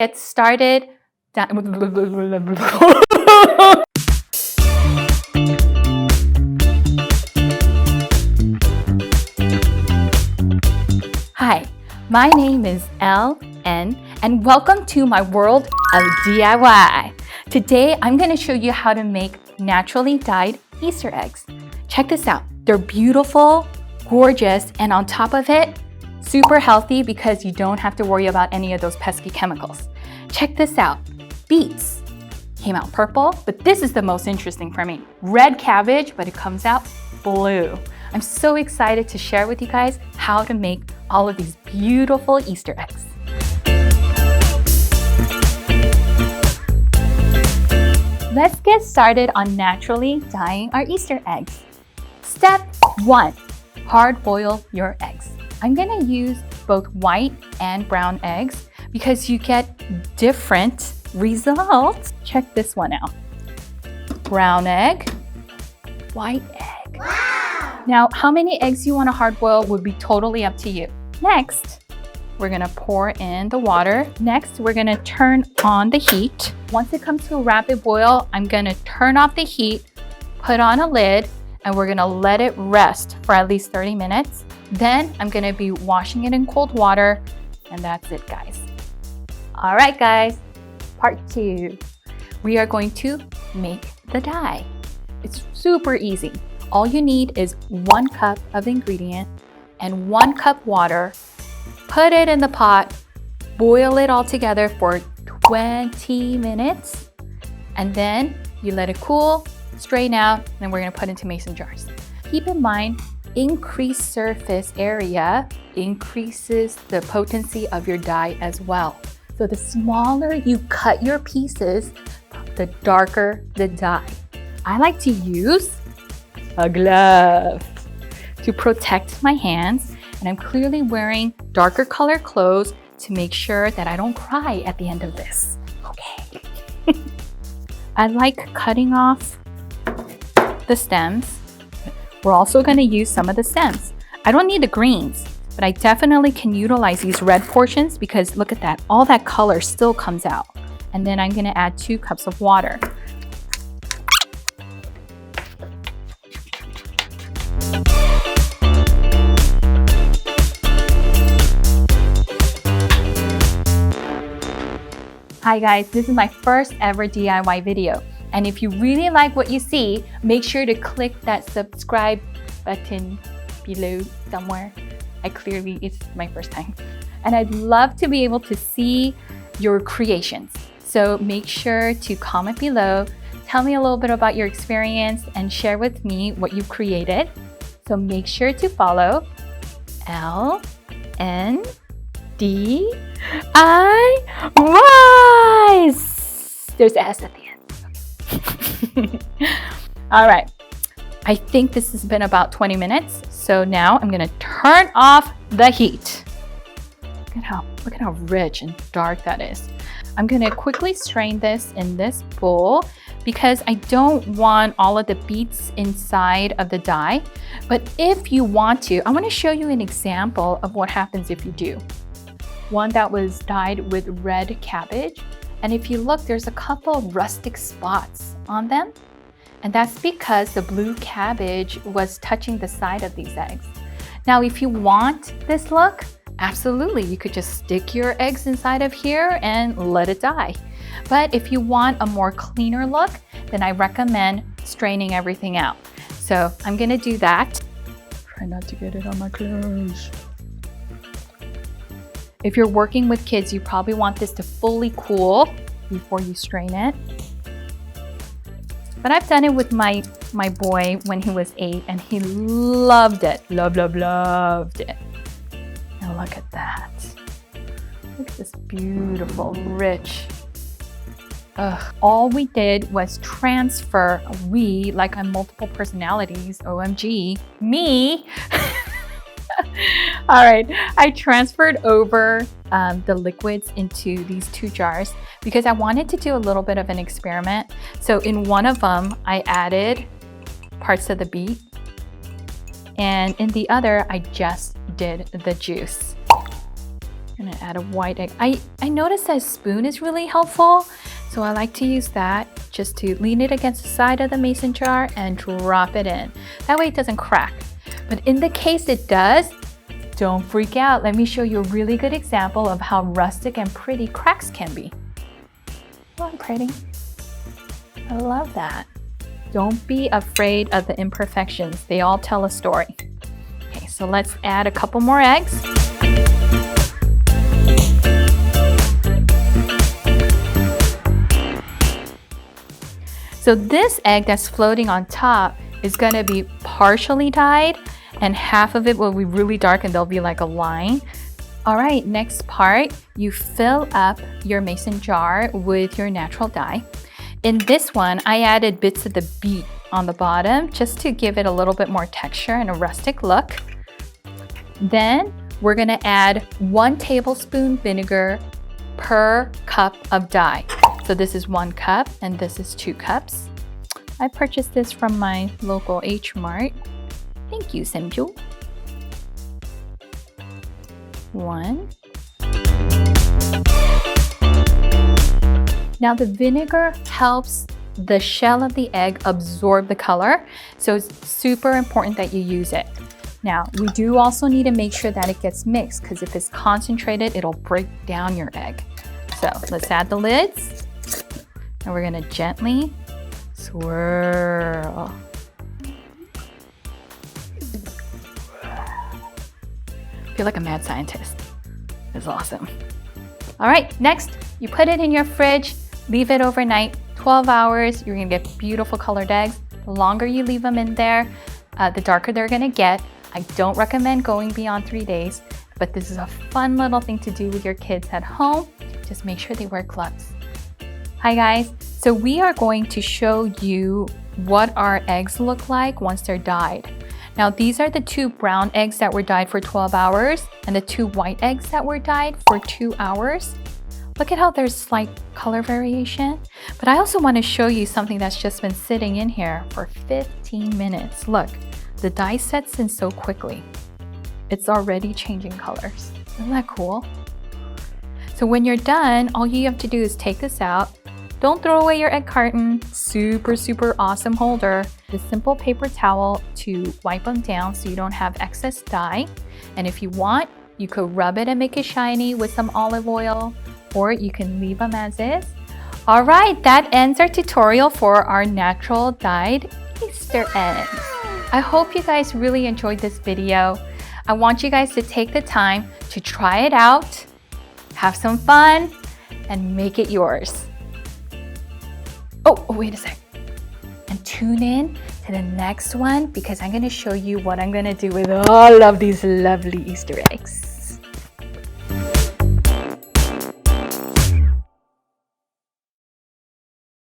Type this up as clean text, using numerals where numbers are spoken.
Get started. Hi, my name is LN and welcome to my world of DIY. Today I'm going to show you how to make naturally dyed Easter eggs. Check this out. They're beautiful, gorgeous, and on top of it, super healthy because you don't have to worry about any of those pesky chemicals. Check this out. Beets came out purple, but this is the most interesting for me. Red cabbage, but it comes out blue. I'm so excited to share with you guys how to make all of these beautiful Easter eggs. Let's get started on naturally dyeing our Easter eggs. Step 1, hard boil your eggs. I'm gonna use both white and brown eggs because you get different results. Check this one out. Brown egg, white egg. Wow! Now, how many eggs you want to hard boil would be totally up to you. Next, we're gonna pour in the water. Next, we're gonna turn on the heat. Once it comes to a rapid boil, I'm gonna turn off the heat, put on a lid, and we're gonna let it rest for at least 30 minutes. Then I'm gonna be washing it in cold water, and that's it, guys. All right, guys, part 2. We are going to make the dye. It's super easy. All you need is 1 cup of ingredient and 1 cup water. Put it in the pot, boil it all together for 20 minutes, and then you let it cool, strain out, and then we're gonna put into mason jars. Keep in mind, increased surface area increases the potency of your dye as well. So the smaller you cut your pieces, the darker the dye. I like to use a glove to protect my hands, and I'm clearly wearing darker color clothes to make sure that I don't cry at the end of this. Okay. I like cutting off the stems. We're also going to use some of the stems. I don't need the greens, but I definitely can utilize these red portions because look at that, all that color still comes out. And then I'm going to add 2 cups of water. Hi guys, this is my first ever DIY video. And if you really like what you see, make sure to click that subscribe button below somewhere. It's my first time. And I'd love to be able to see your creations. So make sure to comment below, tell me a little bit about your experience and share with me what you created. So make sure to follow LNDIY. There's an S at the end. All right, I think this has been about 20 minutes. So now I'm gonna turn off the heat. Look at how rich and dark that is. I'm gonna quickly strain this in this bowl because I don't want all of the beets inside of the dye. But if you want to, I wanna show you an example of what happens if you do. One that was dyed with red cabbage. And if you look, there's a couple of rustic spots on them. And that's because the blue cabbage was touching the side of these eggs. Now, if you want this look, absolutely, you could just stick your eggs inside of here and let it dye. But if you want a more cleaner look, then I recommend straining everything out. So I'm gonna do that. Try not to get it on my clothes. If you're working with kids, you probably want this to fully cool before you strain it. But I've done it with my boy when he was 8 and he loved it. Loved it. Now look at that. Look at this beautiful, rich. All we did was transfer, like I'm multiple personalities, OMG, me. All right, I transferred over the liquids into these 2 jars because I wanted to do a little bit of an experiment. So in one of them, I added parts of the beet, and in the other, I just did the juice. I'm gonna add a white egg. I noticed that a spoon is really helpful, so I like to use that just to lean it against the side of the mason jar and drop it in. That way it doesn't crack. But in the case it does, don't freak out. Let me show you a really good example of how rustic and pretty cracks can be. Oh, pretty. I love that. Don't be afraid of the imperfections. They all tell a story. Okay, so let's add a couple more eggs. So this egg that's floating on top is gonna be partially dyed, and half of it will be really dark and there'll be like a line. All right, next part, you fill up your mason jar with your natural dye. In this one, I added bits of the beet on the bottom just to give it a little bit more texture and a rustic look. Then we're gonna add 1 tablespoon vinegar per cup of dye. So this is 1 cup and this is 2 cups. I purchased this from my local H Mart. Thank you, Semju. 1. Now the vinegar helps the shell of the egg absorb the color, so it's super important that you use it. Now, we do also need to make sure that it gets mixed, because if it's concentrated, it'll break down your egg. So let's add the lids, and we're gonna gently swirl. I feel like a mad scientist. It's awesome. All right, next, you put it in your fridge, leave it overnight, 12 hours, you're gonna get beautiful colored eggs. The longer you leave them in there, the darker they're gonna get. I don't recommend going beyond 3 days, but this is a fun little thing to do with your kids at home. Just make sure they wear gloves. Hi guys, so we are going to show you what our eggs look like once they're dyed. Now these are the 2 brown eggs that were dyed for 12 hours and the 2 white eggs that were dyed for 2 hours. Look at how there's slight color variation. But I also want to show you something that's just been sitting in here for 15 minutes. Look, the dye sets in so quickly. It's already changing colors. Isn't that cool? So when you're done, all you have to do is take this out. Don't throw away your egg carton. Super, super awesome holder. The simple paper towel to wipe them down so you don't have excess dye. And if you want, you could rub it and make it shiny with some olive oil, or you can leave them as is. All right, that ends our tutorial for our natural dyed Easter eggs. I hope you guys really enjoyed this video. I want you guys to take the time to try it out, have some fun, and make it yours. Oh, wait a sec. And tune in to the next one because I'm gonna show you what I'm gonna do with all of these lovely Easter eggs.